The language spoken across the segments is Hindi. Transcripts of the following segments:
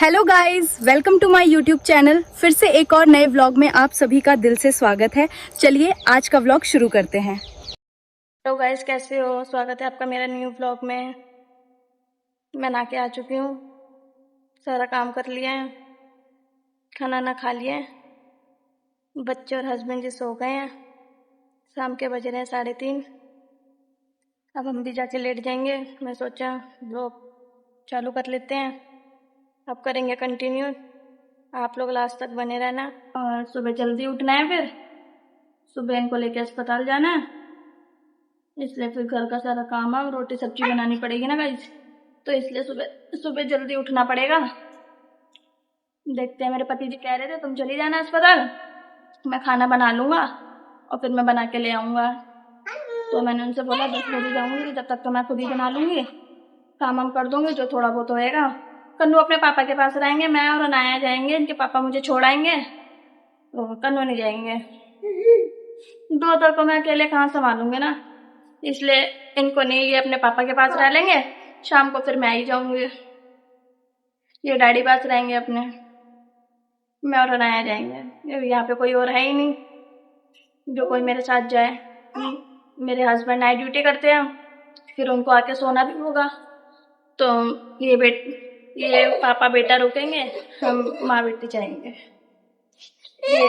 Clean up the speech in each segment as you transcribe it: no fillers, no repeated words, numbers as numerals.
Hello guys, welcome to my YouTube channel. फिर से एक और नए व्लॉग में आप सभी का दिल से स्वागत है। चलिए आज का व्लॉग शुरू करते हैं। हेलो गाइस, कैसे हो? स्वागत है आपका मेरा न्यू व्लॉग में। मैं नहा के आ चुकी हूँ, सारा काम कर लिया है, खाना ना खा लिया है। बच्चे और हस्बैंड जी सो गए हैं। शाम के बज रहे हैं 3:30। अब हम भी जाके लेट जाएंगे। मैं सोचा व्लॉग चालू कर लेते हैं, अब करेंगे कंटिन्यू। आप लोग लास्ट तक बने रहना। और सुबह जल्दी उठना है, फिर सुबह इनको लेके अस्पताल जाना है, इसलिए फिर घर का सारा काम है। रोटी सब्जी बनानी पड़ेगी ना गाइस, तो इसलिए सुबह सुबह जल्दी उठना पड़ेगा। देखते हैं, मेरे पति जी कह रहे थे तुम चली जाना अस्पताल, मैं खाना बना लूंगा और फिर मैं बना के ले आऊंगा। तो मैंने उनसे बोला 10 बजे जाऊंगी, जब तक तो मैं खुद ही बना लूंगी, काम हम कर दूंगी, जो थोड़ा बहुत होएगा। कन्नू अपने पापा के पास रहेंगे, मैं और अनाया जाएंगे, इनके पापा मुझे छोड़ाएंगे, तो कन्नू नहीं जाएंगे। दो दो को मैं अकेले कहाँ संभालूंगी ना, इसलिए इनको नहीं, ये अपने पापा के पास रह लेंगे। शाम को फिर मैं ही जाऊंगी, ये डैडी पास रहेंगे अपने, मैं और अनाया जाएंगे। यहाँ पे कोई और है ही नहीं जो कोई मेरे साथ जाए। मेरे हस्बैंड नाइट ड्यूटी करते हैं, फिर उनको आके सोना भी होगा, तो ये पापा बेटा रुकेंगे, हम माँ बेटी जाएंगे। ये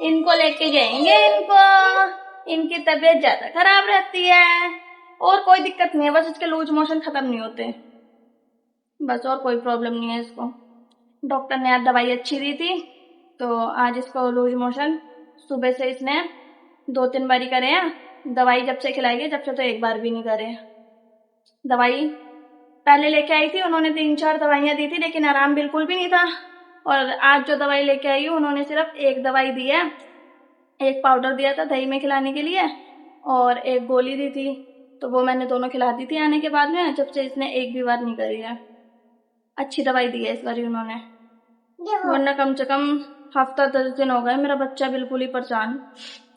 इनको लेके जाएंगे, इनकी तबीयत ज्यादा खराब रहती है, और कोई दिक्कत नहीं है, बस इसके लूज मोशन खत्म नहीं होते, बस और कोई प्रॉब्लम नहीं है इसको। डॉक्टर ने आज दवाई अच्छी दी थी, तो आज इसको लूज मोशन सुबह से इसने 2-3 बारी करे हैं। दवाई जब से खिलाई है, जब से तो एक बार भी नहीं करे। दवाई पहले लेके आई थी, उन्होंने 3-4 दवाइयाँ दी थी, लेकिन आराम बिल्कुल भी नहीं था। और आज जो दवाई लेके आई हूँ, उन्होंने सिर्फ एक दवाई दी है, एक पाउडर दिया था दही में खिलाने के लिए, और एक गोली दी थी, तो वो मैंने दोनों खिला दी थी आने के बाद में, जब से इसने एक भी बार नहीं करी है। अच्छी दवाई दी है इस बार उन्होंने, वरना कम से कम हफ्ता 10 दिन हो गए मेरा बच्चा बिल्कुल ही परेशान,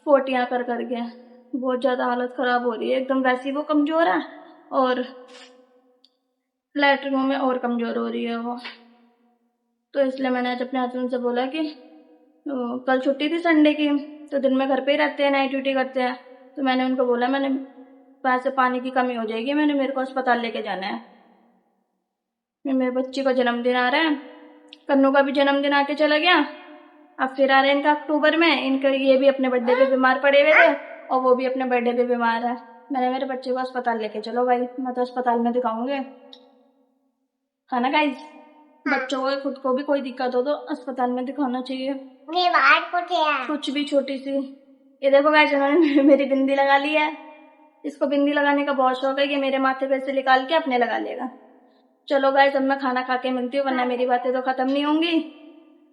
फोटियां कर करके बहुत ज्यादा हालत खराब हो रही है एकदम। वैसे वो कमजोर है, और लैट्रिनों में और कमजोर हो रही है वो। तो इसलिए मैंने आज अपने हस्बैंड से बोला कि कल छुट्टी थी संडे की, तो दिन में घर पे ही रहते हैं, नाइट ड्यूटी करते हैं, तो मैंने उनको बोला मैंने वैसे पानी की कमी हो जाएगी, मेरे को अस्पताल लेके जाना है। मेरे बच्ची का जन्मदिन आ रहा है, कन्नू का भी जन्मदिन आके चला गया, अब फिर आ रहा है इनका अक्टूबर में। इनका ये भी अपने बर्थडे पे बीमार पड़े हुए थे, और वो भी अपने बर्थडे पे बीमार है। मैंने मेरे बच्चे को अस्पताल लेके चलो भाई, मैं तो अस्पताल में दिखाऊंगे, है ना गाइस? बच्चों को खुद को भी कोई दिक्कत हो तो अस्पताल में दिखाना चाहिए। कुछ भी छोटी सी, ये देखो गाइस, इन्होंने मेरी बिंदी लगा ली है। इसको बिंदी लगाने का बहुत शौक है, कि मेरे माथे पे से निकाल के अपने लगा लेगा। चलो गाइस, अब मैं खाना खा के मिलती हूँ, वरना मेरी बातें तो खत्म नहीं होंगी,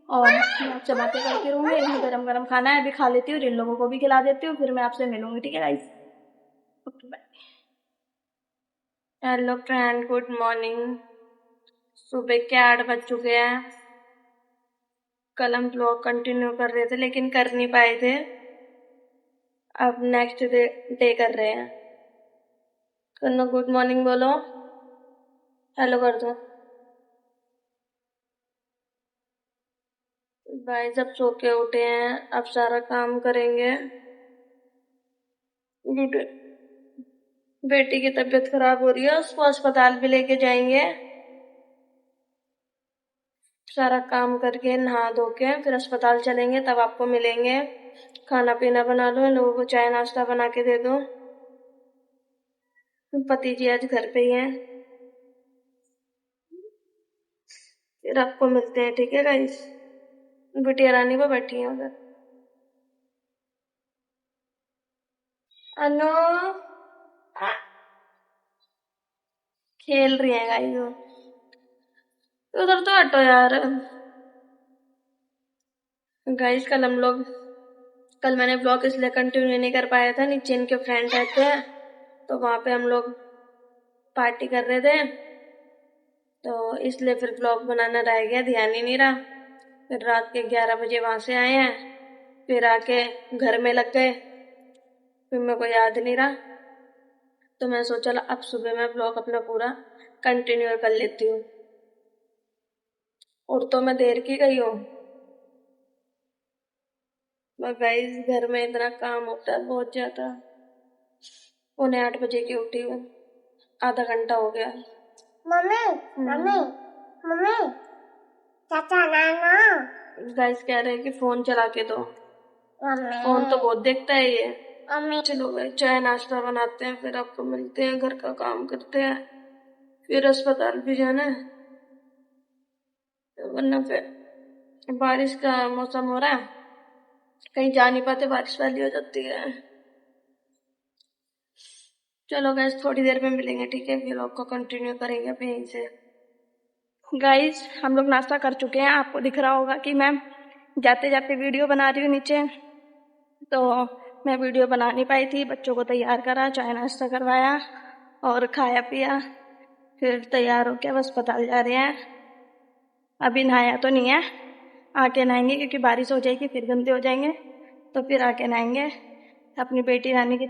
और मैं आपसे बातें करती रहूंगी। गरम गरम खाना है, अभी खा लेती हूँ, इन लोगों को भी खिला देती हूँ, फिर मैं आपसे मिलूंगी, ठीक है guys? Okay bye. Hello friend, good morning. सुबह के 8 बज चुके हैं। कल हम ब्लॉग कंटिन्यू कर रहे थे, लेकिन कर नहीं पाए थे, अब नेक्स्ट डे कर रहे हैं। कन्नो गुड मॉर्निंग बोलो, हेलो कर दो। भाई जब सो के उठे हैं, अब सारा काम करेंगे। बेटी की तबीयत खराब हो रही है, उसको अस्पताल भी लेके जाएंगे। सारा काम करके नहा धो के फिर अस्पताल चलेंगे, तब आपको मिलेंगे। खाना पीना बना लो, इन लोगों को चाय नाश्ता बना के दे दो। पति जी आज घर पे ही हैं, फिर आपको मिलते हैं, ठीक है गाइस? बिटिया रानी वो बैठी है उधर। अनु खेल रही है गाइस वो, उधर तो हटो यार। गाइस कल मैंने ब्लॉग इसलिए कंटिन्यू नहीं कर पाया था, नीचे इनके फ्रेंड रहते हैं, तो वहां पे हम लोग पार्टी कर रहे थे, तो इसलिए फिर ब्लॉग बनाना रह गया, ध्यान ही नहीं रहा। फिर रात के 11 बजे वहां से आए हैं, फिर आके घर में लग गए, फिर मेरे को याद नहीं रहा, तो मैं सोचा अब सुबह मैं ब्लॉग अपना पूरा कंटिन्यू कर लेती हूँ। और तो मैं देर की गई हूँ। गाइस घर में इतना काम होता है बहुत ज्यादा। 7:45 की उठी हूँ, आधा घंटा हो गया। मम्मी मम्मी मम्मी चाचा नाना गाइस कह रहे हैं कि फोन चला के दो। फोन तो बहुत देखता है ये। चलो भाई चाय नाश्ता बनाते हैं, फिर आपको मिलते हैं, घर का काम करते हैं, फिर अस्पताल भी जाना है, वरना फिर बारिश का मौसम हो रहा है, कहीं जा नहीं पाते, बारिश वाली हो जाती है। चलो गाइस थोड़ी देर में मिलेंगे, ठीक है, व्लॉग को कंटिन्यू करेंगे अब यहीं से। गाइस हम लोग नाश्ता कर चुके हैं, आपको दिख रहा होगा कि मैं जाते जाते वीडियो बना रही हूँ नीचे, तो मैं वीडियो बना नहीं पाई थी। बच्चों को तैयार करा, चाय नाश्ता करवाया और खाया पिया, फिर तैयार होके अब अस्पताल जा रहे हैं। अभी नहाया तो नहीं है, आके नहाएंगे क्योंकि बारिश हो जाएगी, फिर गंदे हो जाएंगे, तो फिर आके नहाएंगे। अपनी बेटी रानी की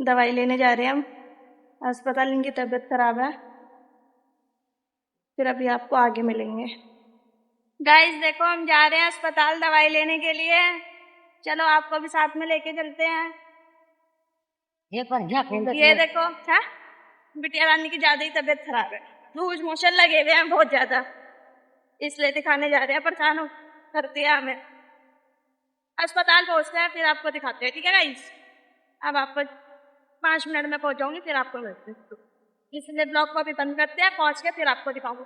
दवाई लेने जा रहे हैं हम अस्पताल, इनकी तबीयत खराब है। फिर अभी आपको आगे मिलेंगे। गाइस देखो हम जा रहे हैं अस्पताल दवाई लेने के लिए, चलो आपको भी साथ में लेके चलते हैं। ये देखो है बिटिया रानी की ज्यादा ही तबीयत खराब है, लूज मोशन लगे हुए हैं बहुत ज्यादा, इसलिए दिखाने जा रहे हैं, परेशान करती है हमें। अस्पताल पहुंचते हैं फिर आपको दिखाते हैं, ठीक है गाइस। अब आपको 5 मिनट में पहुंच जाऊंगी, फिर आपको मिलते हैं, इसलिए ब्लॉग को अभी बंद करते हैं, पहुंच के फिर आपको दिखाऊंगी।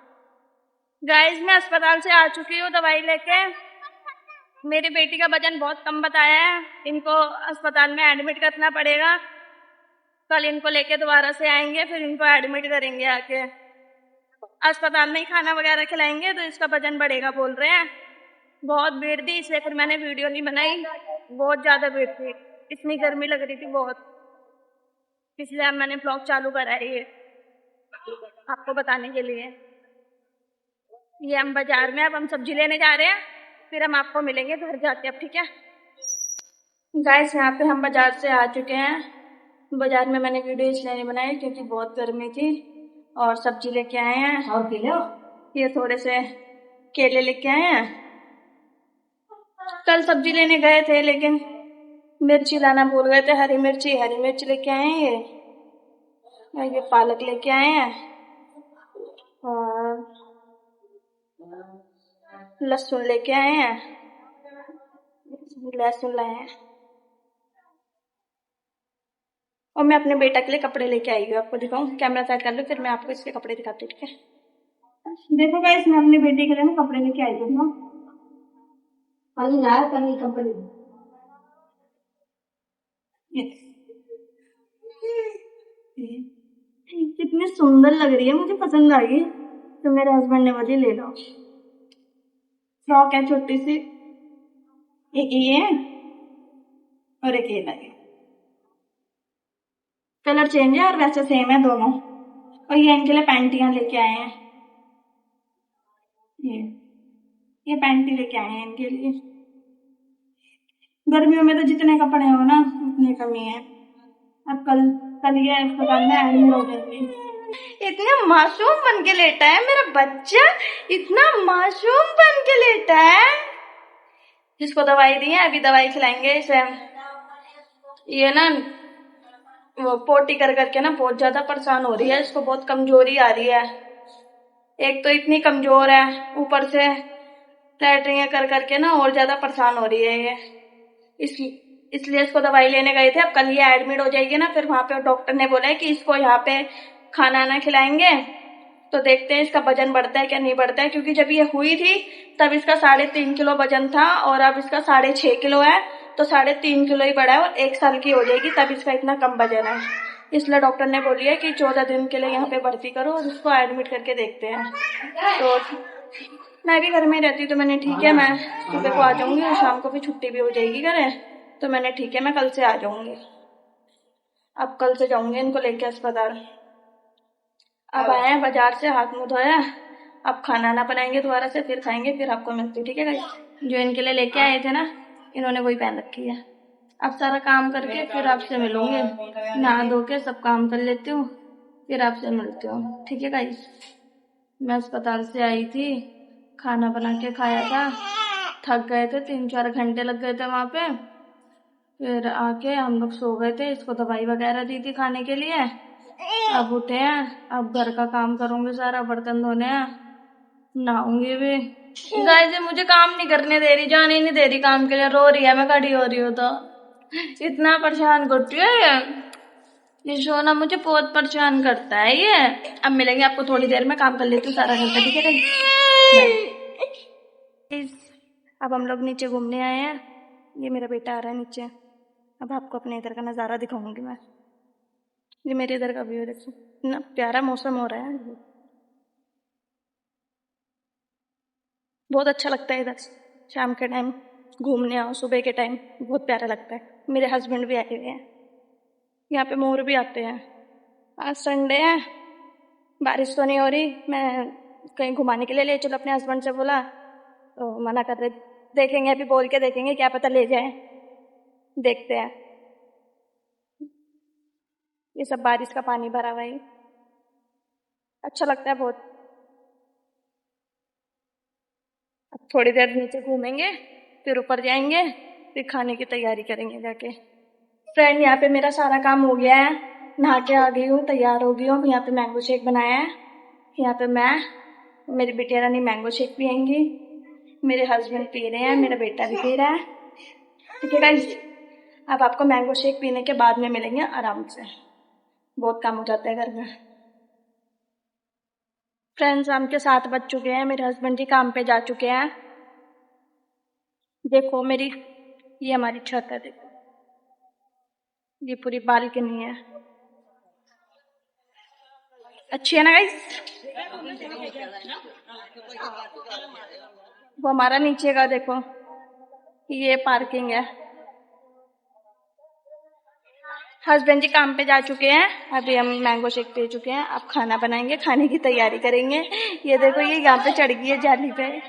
गाइस मैं अस्पताल से आ चुकी हूँ दवाई लेके। मेरी बेटी का वजन बहुत कम बताया है, इनको अस्पताल में एडमिट करना पड़ेगा। कल इनको लेके दोबारा से आएंगे, फिर इनको एडमिट करेंगे आके, अस्पताल में ही खाना वगैरह खिलाएंगे, तो इसका वजन बढ़ेगा बोल रहे हैं। बहुत भीड़ थी इसलिए फिर मैंने वीडियो नहीं बनाई, बहुत ज्यादा भीड़ थी, इतनी गर्मी लग रही थी बहुत, इसलिए अब मैंने ब्लॉग चालू करा है ये आपको बताने के लिए। ये हम बाजार में, अब हम सब्जी लेने जा रहे हैं, फिर हम आपको मिलेंगे घर जाके अब, ठीक है गाइस। यहाँ पे हम बाजार से आ चुके हैं। बाजार में मैंने वीडियो इसलिए नहीं बनाई क्योंकि बहुत गर्मी थी, और सब्जी लेके आए हैं, और ये थोड़े से केले लेके आए हैं। कल सब्जी लेने गए थे लेकिन मिर्ची लाना भूल गए थे, हरी मिर्ची लेके आए हैं ये पालक लेके आए हैं, और लहसुन लेके आए हैं, लहसुन लाए हैं, और मैं अपने बेटा के लिए कपड़े लेके आई हूँ, आपको दिखाऊं, कैमरा सेट कर लो फिर मैं आपको इसके कपड़े दिखाती हूँ, ठीक है। देखो गाइस मैं अपने बेटे के लिए ना कपड़े लेके आई हूँ ना, कपड़े कितनी सुंदर लग रही है, मुझे पसंद आई, तो मेरे हस्बैंड ने बोली ले लो। फ्रॉक है छोटी सी, एक ये है और एक ये लगे, कलर चेंज है और वैसे सेम है दोनों। और ये इनके लिए पैंटियां लेके आए हैं, ये पैंटी लेके आए हैं इनके लिए। गर्मियों में तो जितने कपड़े हो ना उतनी कमी है। अब कल ये अस्पताल में एडमिट हो जाएंगे। इतना मासूम बन के लेटा है मेरा बच्चा, इतना मासूम बन के लेटा है। जिसको दवाई दी है अभी दवाई खिलाएंगे इसे। ये ना वो पोटी कर करके ना बहुत ज्यादा परेशान हो रही है, इसको बहुत कमजोरी आ रही है, एक तो इतनी कमजोर है, ऊपर से लैटरिन कर करके ना और ज्यादा परेशान हो रही है ये, इसलिए इसको दवाई लेने गए थे। अब कल ये एडमिट हो जाएगी ना, फिर वहां पे डॉक्टर ने बोला है कि इसको यहाँ पे खाना ना खिलाएंगे, तो देखते हैं इसका वजन बढ़ता है क्या नहीं बढ़ता है, क्योंकि जब ये हुई थी तब इसका 3.5 किलो वजन था और अब इसका 6.5 किलो है, तो 3.5 किलो ही बढ़ा है, और 1 साल की हो जाएगी तब इसका इतना कम वजन है। इसलिए डॉक्टर ने बोली है कि 14 दिन के लिए यहाँ पे भर्ती करो और इसको एडमिट करके देखते हैं। तो मैं भी घर में रहती तो मैंने ठीक है मैं सुबह को आ जाऊंगी, और शाम को भी छुट्टी भी हो जाएगी घर, तो मैंने ठीक है मैं कल से आ जाऊंगी। अब कल से जाऊंगी इनको लेके अस्पताल। अब आए हैं बाजार से, हाथ मुंह धोया, अब खाना ना बनाएंगे दोबारा से, फिर खाएंगे, फिर आपको मिलती, ठीक है गाइस। जो इनके लिए लेके आए थे ना इन्होंने वही पहन रखी है। अब सारा काम करके फिर आपसे मिलूंगी, नहा धो के सब काम कर लेती हूँ, फिर आपसे मिलती हूँ, ठीक है गाइस। मैं अस्पताल से आई थी, खाना बना के खाया था, थक गए थे, 3-4 घंटे लग गए थे वहाँ पे। फिर आके हम लोग सो गए थे, इसको दवाई वगैरह दी थी खाने के लिए। अब उठे हैं, अब घर का काम करूँगी, सारा बर्तन धोने हैं, नहाऊंगी भी। गाइस ये मुझे काम नहीं करने दे रही, जाने ही नहीं दे रही काम के लिए, रो रही है मैं खड़ी हो रही हूँ तो। इतना परेशान करती है ये सोना, मुझे बहुत परेशान करता है ये। अब मिलेंगे आपको थोड़ी देर में, काम कर लेती हूँ सारा घर का, ठीक है गाइस। अब हम लोग नीचे घूमने आए हैं, ये मेरा बेटा आ रहा है नीचे। अब आपको अपने इधर का नज़ारा दिखाऊंगी मैं। ये मेरे इधर का व्यू देखो, इतना प्यारा मौसम हो रहा है, बहुत अच्छा लगता है इधर। शाम के टाइम घूमने आओ, सुबह के टाइम बहुत प्यारा लगता है। मेरे हस्बैंड भी आए हुए हैं, यहाँ पे मोर भी आते हैं। आज संडे है, बारिश तो नहीं हो रही, मैं कहीं घुमाने के लिए ले चलो अपने हस्बैंड से बोला, तो मना कर रहे। देखेंगे, अभी बोल के देखेंगे, क्या पता ले जाए, देखते हैं। ये सब बारिश का पानी भरा हुआ है, अच्छा लगता है बहुत। अब थोड़ी देर नीचे घूमेंगे, फिर ऊपर जाएंगे, फिर खाने की तैयारी करेंगे जाके। फ्रेंड यहाँ पे मेरा सारा काम हो गया है, नहा के आ गई हूँ, तैयार हो गई हूँ। यहाँ पे मैंगो शेक बनाया है, यहाँ पे मैं, मेरी बिटिया रानी मैंगो शेक पियेंगी, मेरे हस्बैंड पी रहे हैं, मेरा बेटा भी पी रहा है, ठीक है गाइस। अब आपको मैंगो शेक पीने के बाद में मिलेंगे आराम से, बहुत काम हो जाता है घर में। फ्रेंड्स शाम के 7 बज चुके हैं, मेरे हस्बैंड जी काम पे जा चुके हैं। देखो मेरी, ये हमारी छत है, देखो ये पूरी बालकनी है, अच्छी है ना गाइस। वो हमारा नीचे का देखो, ये पार्किंग है। हस्बैंड जी काम पे जा चुके हैं, अभी हम मैंगो शेक पी चुके हैं। अब खाना बनाएंगे, खाने की तैयारी करेंगे। ये देखो ये यहाँ पे चढ़ गई है जाली पे,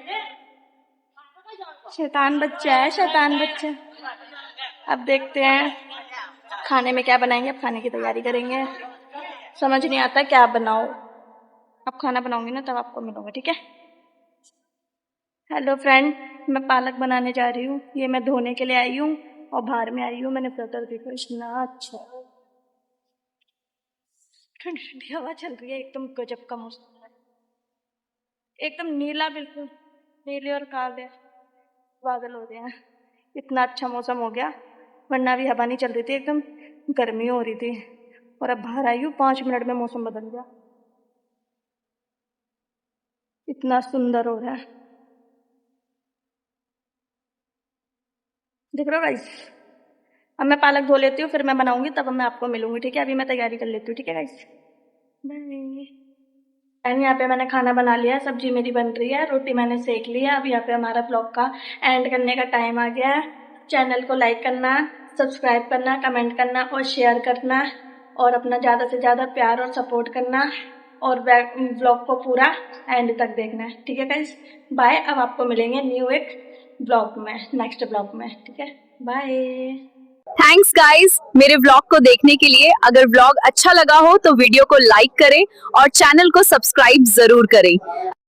शैतान बच्चा है, शैतान बच्चा। अब देखते हैं खाने में क्या बनाएंगे, अब खाने की तैयारी करेंगे। समझ नहीं आता क्या बनाओ, अब खाना बनाऊंगी ना तब आपको मिलूंगा, ठीक है। हेलो फ्रेंड, मैं पालक बनाने जा रही हूँ। ये मैं धोने के लिए आई हूँ और बाहर में आई हूँ, मैंने फिल्टर देखो इतना अच्छा, ठंडी ठंडी हवा चल रही है, एकदम गजब का मौसम है, एकदम नीला, बिल्कुल नीले और काले बादल हो रहे हैं। इतना अच्छा मौसम हो गया, वरना भी हवा नहीं चल रही थी, एकदम गर्मी हो रही थी। और अब बाहर आई हूँ, 5 मिनट में मौसम बदल गया, इतना सुंदर हो रहा है, देख रहे हो गाइस। अब मैं पालक धो लेती हूँ, फिर मैं बनाऊंगी, तब मैं आपको मिलूंगी, ठीक है। अभी मैं तैयारी कर लेती हूँ, ठीक है गाइस, बाय। एंड यहाँ पे मैंने खाना बना लिया, सब्जी मेरी बन रही है, रोटी मैंने सेक ली है। अब यहाँ पे हमारा ब्लॉग का एंड करने का टाइम आ गया है। चैनल को लाइक करना, सब्सक्राइब करना, कमेंट करना और शेयर करना, और अपना ज़्यादा से ज़्यादा प्यार और सपोर्ट करना, और ब्लॉग को पूरा एंड तक देखना है, ठीक है गाइस। बाय। अब आपको मिलेंगे न्यू एक ब्लॉग में, नेक्स्ट ब्लॉग में, ठीक है, बाय। थैंक्स गाइस मेरे व्लॉग को देखने के लिए। अगर व्लॉग अच्छा लगा हो तो वीडियो को लाइक करें और चैनल को सब्सक्राइब जरूर करें।